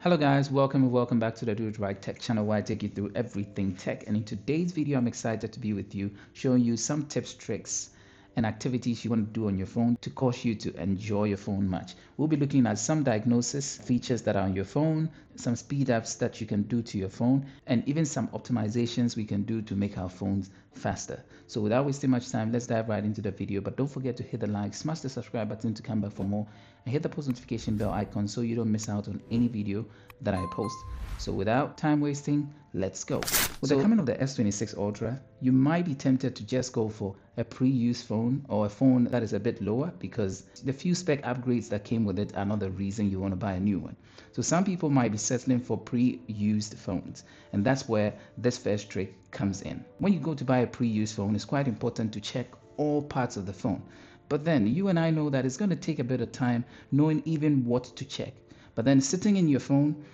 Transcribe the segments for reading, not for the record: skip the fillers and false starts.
Hello guys, welcome and welcome back to the Do It Right Tech channel where I take you through everything tech. And in today's video, I'm excited to be with you, showing you some tips, tricks, and activities you want to do on your phone to cause you to enjoy your phone much. We'll be looking at some diagnosis features that are on your phone, some speed ups that you can do to your phone, and even some optimizations we can do to make our phones faster. So without wasting much time, let's dive right into the video. But don't forget to hit the like, smash the subscribe button to come back for more, and hit the post notification bell icon so you don't miss out on any video that I post. So without time wasting, let's go. With the coming of the S26 Ultra, you might be tempted to just go for a pre-used phone or a phone that is a bit lower because the few spec upgrades that came with it are not the reason you want to buy a new one. So some people might be settling for pre-used phones, and that's where this first trick comes in. When you go to buy a pre-used phone, it's quite important to check all parts of the phone. But then you and I know that it's going to take a bit of time knowing even what to check. But then sitting in your phone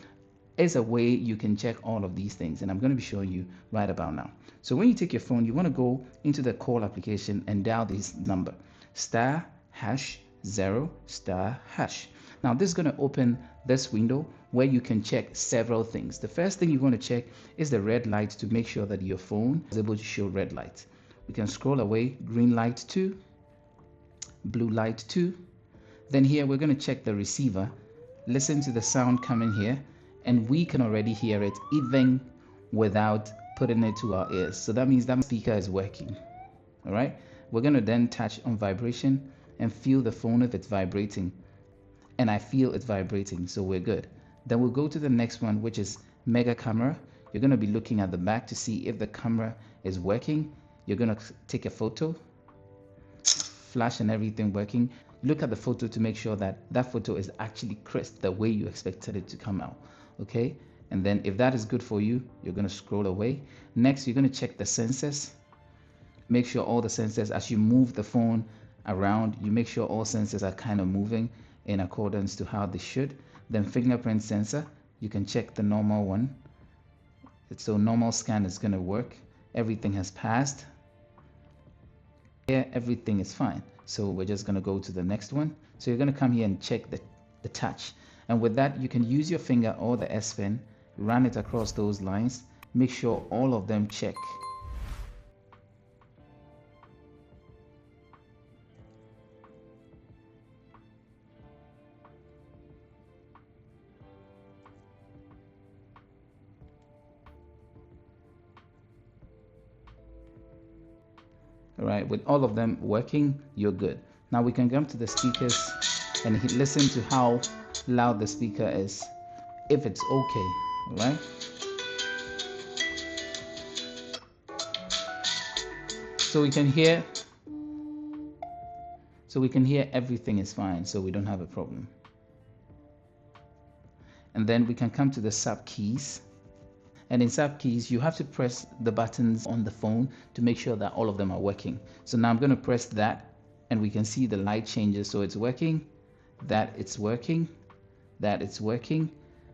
is a way you can check all of these things, and I'm going to be showing you right about now. So when you take your phone, you want to go into the call application and dial this number *#0*#. Now this is going to open this window where you can check several things. The first thing you want to check is the red light to make sure that your phone is able to show red light. We can scroll away, green light 2, blue light 2. Then here we're going to check the receiver. Listen to the sound coming here, and we can already hear it even without putting it to our ears. So that means that speaker is working. All right, we're going to then touch on vibration and feel the phone if it's vibrating, and I feel it vibrating, so we're good. Then we'll go to the next one, which is mega camera. You're going to be looking at the back to see if the camera is working. You're going to take a photo, flash and everything working. Look at the photo to make sure that that photo is actually crisp the way you expected it to come out. Okay, and then if that is good for you, you're going to scroll away. Next, you're going to check the sensors. Make sure all the sensors, as you move the phone around, you make sure all sensors are kind of moving in accordance to how they should. Then fingerprint sensor, you can check the normal one. So normal scan is going to work. Everything has passed. Here, everything is fine. So we're just going to go to the next one. So you're going to come here and check the touch. And with that, you can use your finger or the S Pen, run it across those lines, make sure all of them check. All right, with all of them working, you're good. Now we can come to the speakers and listen to how loud the speaker is, if it's okay. All right, so we can hear everything is fine, so we don't have a problem. And then we can come to the sub keys. And in sub keys, you have to press the buttons on the phone to make sure that all of them are working. So now I'm going to press that, and we can see the light changes. So it's working, that it's working, that it's working.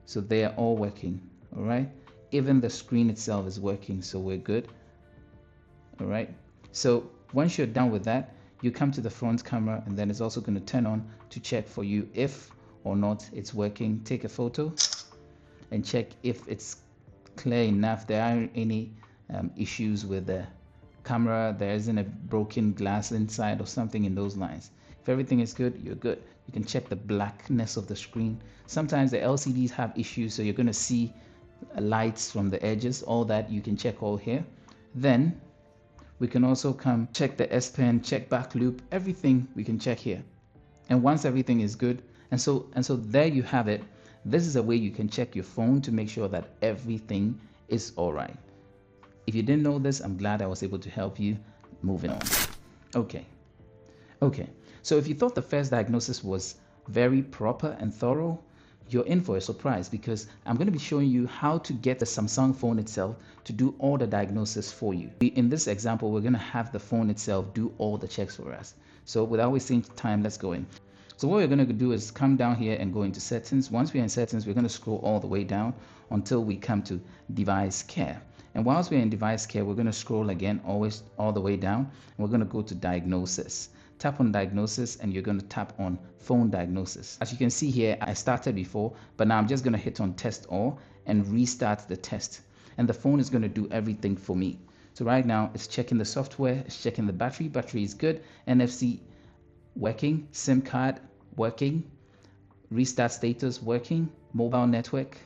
So they are all working. All right, even the screen itself is working, so we're good. All right, so once you're done with that, you come to the front camera, and then it's also going to turn on to check for you if or not it's working. Take a photo and check if it's clear enough. There aren't any issues with the camera. There isn't a broken glass inside or something in those lines. If everything is good, you're good. You can check the blackness of the screen. Sometimes the LCDs have issues, so you're going to see lights from the edges. All that you can check all here. Then we can also come check the S Pen, check back loop, everything we can check here. And once everything is good, and so there you have it. This is a way you can check your phone to make sure that everything is all right. If you didn't know this, I'm glad I was able to help you. Moving on. Okay. So if you thought the first diagnosis was very proper and thorough, you're in for a surprise, because I'm going to be showing you how to get the Samsung phone itself to do all the diagnosis for you. In this example, we're going to have the phone itself do all the checks for us. So without wasting time, let's go in. So what we're going to do is come down here and go into settings. Once we're in settings, we're going to scroll all the way down until we come to device care. And whilst we're in device care, we're going to scroll again, always all the way down. And we're going to go to diagnosis. tap on diagnosis, and you're going to tap on phone diagnosis. As you can see here, I started before, but now I'm just going to hit on test all and restart the test. And the phone is going to do everything for me. So right now it's checking the software, it's checking the battery. Battery is good. NFC working, SIM card working, restart status working, mobile network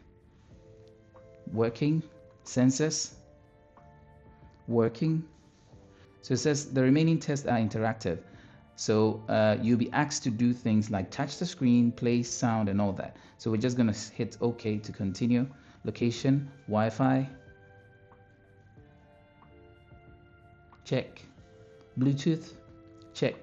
working, sensors working. So it says the remaining tests are interactive. So you'll be asked to do things like touch the screen, play sound, and all that. So we're just going to hit OK to continue. Location, Wi-Fi, check. Bluetooth, check.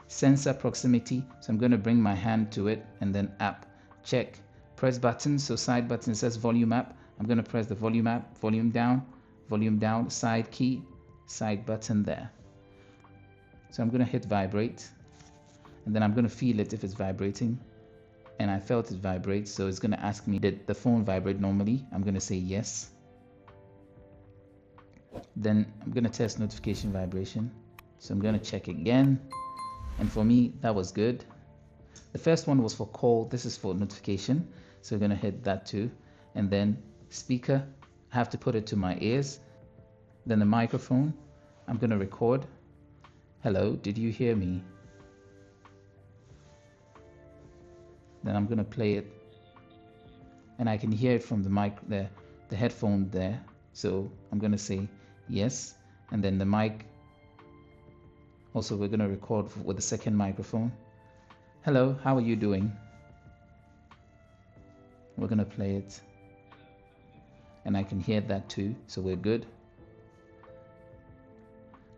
Sensor proximity, so I'm going to bring my hand to it, and then app, check. Press button, so side button says volume up. I'm going to press the volume up, volume down, side key, side button there. So I'm going to hit vibrate, and then I'm going to feel it if it's vibrating, and I felt it vibrate. So it's going to ask me, did the phone vibrate normally? I'm going to say yes. Then I'm going to test notification vibration, so I'm going to check again, and for me that was good. The first one was for call, this is for notification, so we're going to hit that too. And then speaker, I have to put it to my ears. Then the microphone, I'm going to record. Hello, did you hear me? Then I'm going to play it, and I can hear it from the mic there, the headphone there. So I'm going to say yes, and then the mic. Also, we're going to record with the second microphone. Hello, how are you doing? We're going to play it, and I can hear that too, so we're good.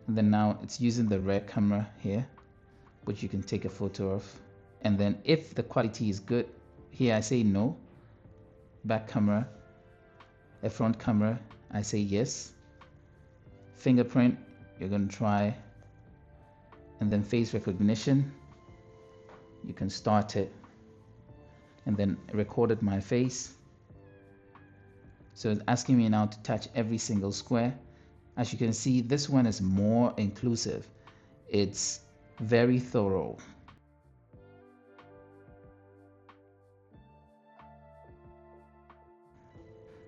And then now it's using the rear camera here, which you can take a photo of. And then if the quality is good, here I say no. Back camera, a front camera, I say yes. Fingerprint, you're going to try. And then face recognition, you can start it. And then recorded my face. So it's asking me now to touch every single square. As you can see, this one is more inclusive. It's very thorough.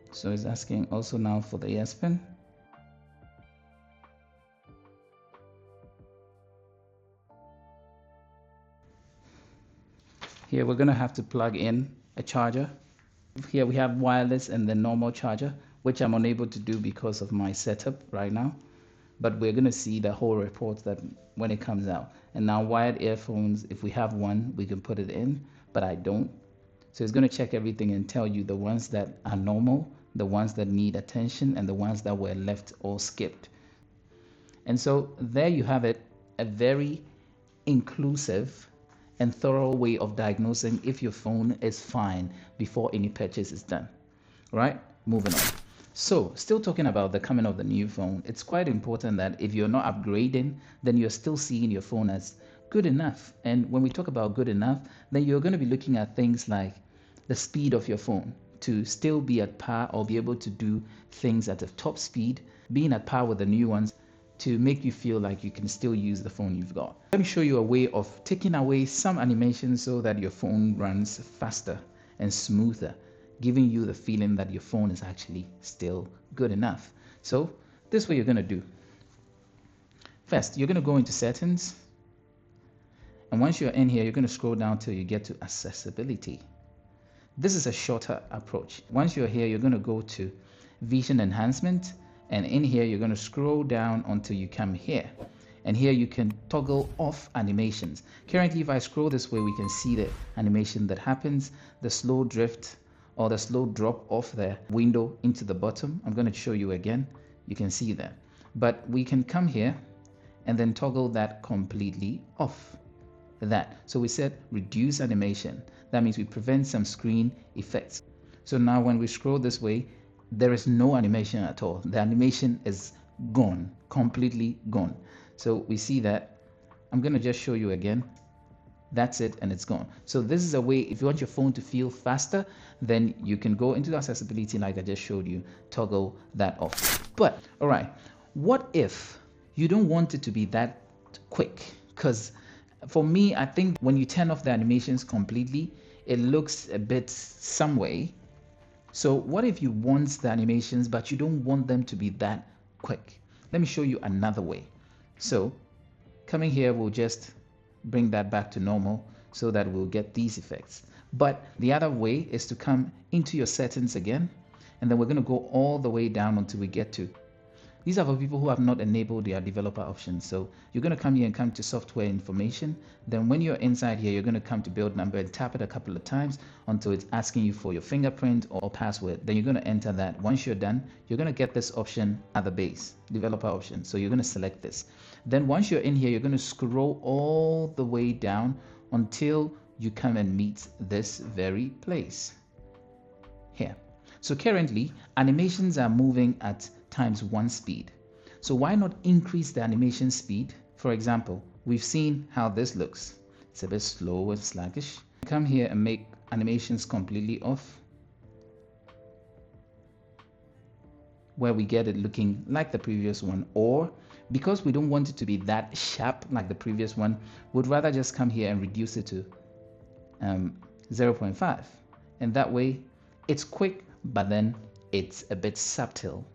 So it's asking also now for the yes pin. Here we're going to have to plug in a charger. Here we have wireless and the normal charger, which I'm unable to do because of my setup right now. But we're going to see the whole report that when it comes out. And now wired earphones, if we have one, we can put it in, but I don't. So it's going to check everything and tell you the ones that are normal, the ones that need attention, and the ones that were left or skipped. And so there you have it, a very inclusive and thorough way of diagnosing if your phone is fine before any purchase is done. Right? Moving on. So still talking about the coming of the new phone, it's quite important that if you're not upgrading, then you're still seeing your phone as good enough. And when we talk about good enough, then you're going to be looking at things like the speed of your phone to still be at par or be able to do things at a top speed, being at par with the new ones, to make you feel like you can still use the phone you've got. Let me show you a way of taking away some animation so that your phone runs faster and smoother, giving you the feeling that your phone is actually still good enough. So this is what you're going to do. First, you're going to go into settings, and once you're in here, you're going to scroll down till you get to accessibility. This is a shorter approach. Once you're here, you're going to go to vision enhancement, and in here you're going to scroll down until you come here, and here you can toggle off animations. Currently, if I scroll this way, we can see the animation that happens, the slow drift or the slow drop off the window into the bottom. I'm going to show you again. You can see that, but we can come here and then toggle that completely off. So we said reduce animation. That means we prevent some screen effects. So now when we scroll this way, there is no animation at all. The animation is gone, completely gone. So we see that. I'm going to just show you again. That's it, and it's gone. So this is a way, if you want your phone to feel faster, then you can go into the accessibility like I just showed you, toggle that off. But all right, what if you don't want it to be that quick Because for me, I think when you turn off the animations completely, it looks a bit some way. So what if you want the animations, but you don't want them to be that quick? Let me show you another way. So coming here, we'll just bring that back to normal so that we'll get these effects. But the other way is to come into your settings again, and then we're going to go all the way down until we get to, these are for people who have not enabled their developer options. So you're going to come here and come to software information. Then when you're inside here, you're going to come to build number and tap it a couple of times until it's asking you for your fingerprint or password. Then you're going to enter that. Once you're done, you're going to get this option at the base, developer option. So you're going to select this. Then once you're in here, you're going to scroll all the way down until you come and meet this very place here. So currently, animations are moving at ×1 speed. So why not increase the animation speed? For example, we've seen how this looks. It's a bit slow and sluggish. Come here and make animations completely off, where we get it looking like the previous one, or because we don't want it to be that sharp like the previous one, we'd rather just come here and reduce it to 0.5, and that way it's quick, but then it's a bit subtle.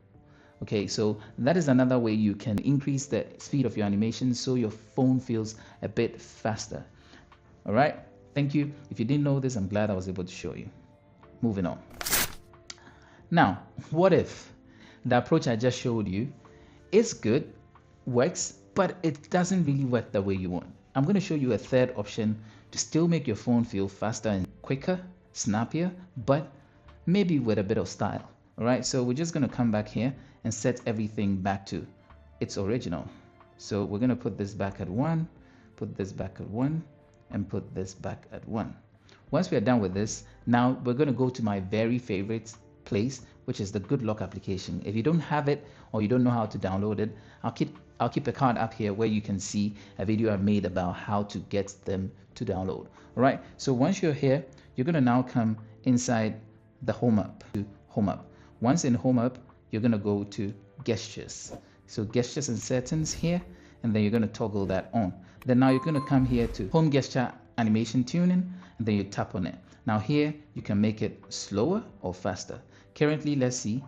Okay, so that is another way you can increase the speed of your animation so your phone feels a bit faster. All right, thank you. If you didn't know this, I'm glad I was able to show you. Moving on. Now, what if the approach I just showed you is good, works, but it doesn't really work the way you want? I'm going to show you a third option to still make your phone feel faster and quicker, snappier, but maybe with a bit of style. All right, so we're just going to come back here and set everything back to its original. So we're going to put this back at 1, put this back at 1, and put this back at 1. Once we are done with this, now we're going to go to my very favorite place, which is the Good Luck application. If you don't have it or you don't know how to download it, I'll keep a card up here where you can see a video I've made about how to get them to download. All right, so once you're here, you're going to now come inside the Home app to Home app. Once in Home app, you're going to go to Gestures. So Gestures and Settings here, and then you're going to toggle that on. Then now you're going to come here to Home Gesture Animation Tuning, and then you tap on it. Now here, you can make it slower or faster. Currently, let's see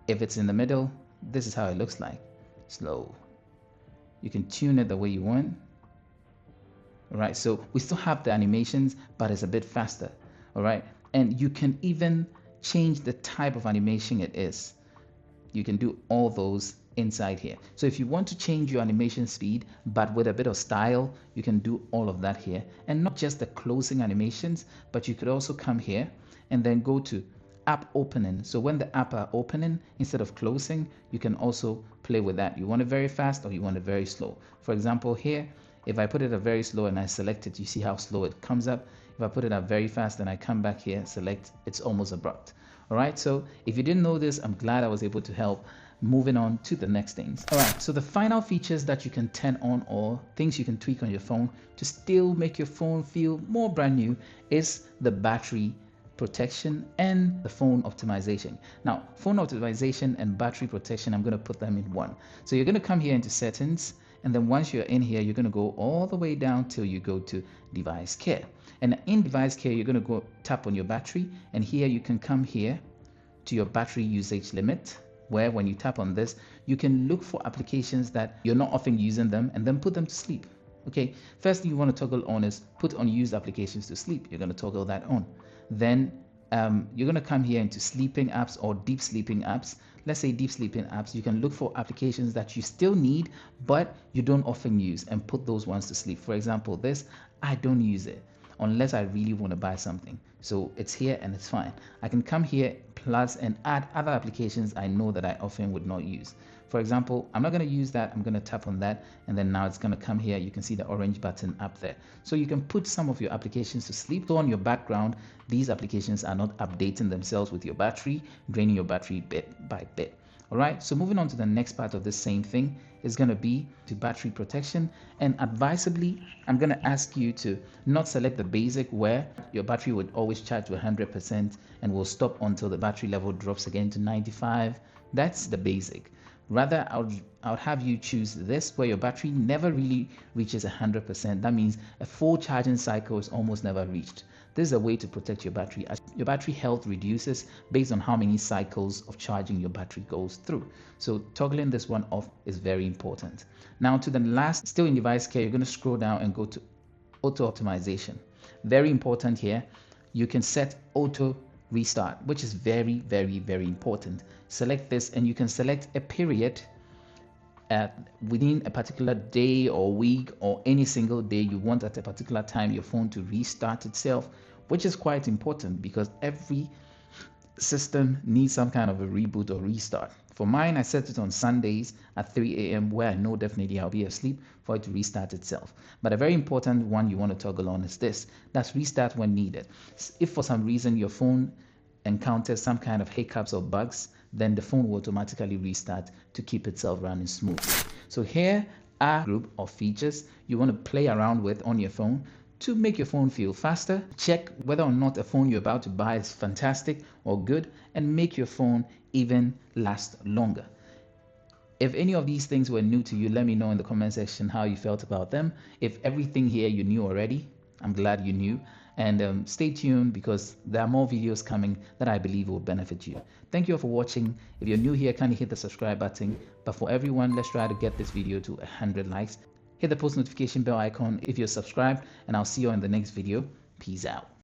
if it's in the middle. This is how it looks like. Slow. You can tune it the way you want. All right, so we still have the animations, but it's a bit faster. All right, and you can even change the type of animation it is. You can do all those inside here. So if you want to change your animation speed, but with a bit of style, you can do all of that here. And not just the closing animations, but you could also come here and then go to app opening. So when the app are opening, instead of closing, you can also play with that. You want it very fast or you want it very slow. For example, here, if I put it at very slow and I select it, you see how slow it comes up. If I put it at very fast and I come back here, select, it's almost abrupt. All right, so if you didn't know this, I'm glad I was able to help. Moving on to the next things. All right, so the final features that you can turn on or things you can tweak on your phone to still make your phone feel more brand new is the battery protection and the phone optimization. Now, phone optimization and battery protection, I'm going to put them in one. So you're going to come here into settings, and then once you're in here, you're going to go all the way down till you go to device care. And in device care, you're going to go tap on your battery, and here you can come here to your battery usage limit, where when you tap on this, you can look for applications that you're not often using them and then put them to sleep. Okay, first thing you want to toggle on is put unused applications to sleep. You're going to toggle that on. Then you're going to come here into sleeping apps or deep sleeping apps. Let's say deep sleeping apps, you can look for applications that you still need, but you don't often use, and put those ones to sleep. For example, this, I don't use it unless I really want to buy something. So it's here and it's fine. I can come here plus and add other applications I know that I often would not use. For example, I'm not going to use that. I'm going to tap on that, and then now it's going to come here. You can see the orange button up there. So you can put some of your applications to sleep. So on your background, these applications are not updating themselves with your battery, draining your battery bit by bit. All right, so moving on to the next part of the same thing is going to be to battery protection. And advisably, I'm going to ask you to not select the basic where your battery would always charge to 100% and will stop until the battery level drops again to 95. That's the basic. Rather, I would have you choose this, where your battery never really reaches 100%. That means a full charging cycle is almost never reached. This is a way to protect your battery, as your battery health reduces based on how many cycles of charging your battery goes through. So toggling this one off is very important. Now to the last, still in device care, you're going to scroll down and go to auto optimization. Very important here. You can set auto restart, which is very, very, very important. Select this and you can select a period within a particular day or week or any single day you want at a particular time your phone to restart itself, which is quite important because every system needs some kind of a reboot or restart. For mine, I set it on Sundays at 3 a.m. where I know definitely I'll be asleep for it to restart itself. But a very important one you want to toggle on is this. That's restart when needed. If for some reason your phone encounters some kind of hiccups or bugs, then the phone will automatically restart to keep itself running smooth. So here are a group of features you want to play around with on your phone to make your phone feel faster. Check whether or not a phone you're about to buy is fantastic or good, and make your phone even last longer. If any of these things were new to you, let me know in the comment section how you felt about them. If everything here you knew already, I'm glad you knew. And stay tuned because there are more videos coming that I believe will benefit you. Thank you all for watching. If you're new here, kindly hit the subscribe button. But for everyone, let's try to get this video to 100 likes. Hit the post notification bell icon if you're subscribed, and I'll see you in the next video. Peace out.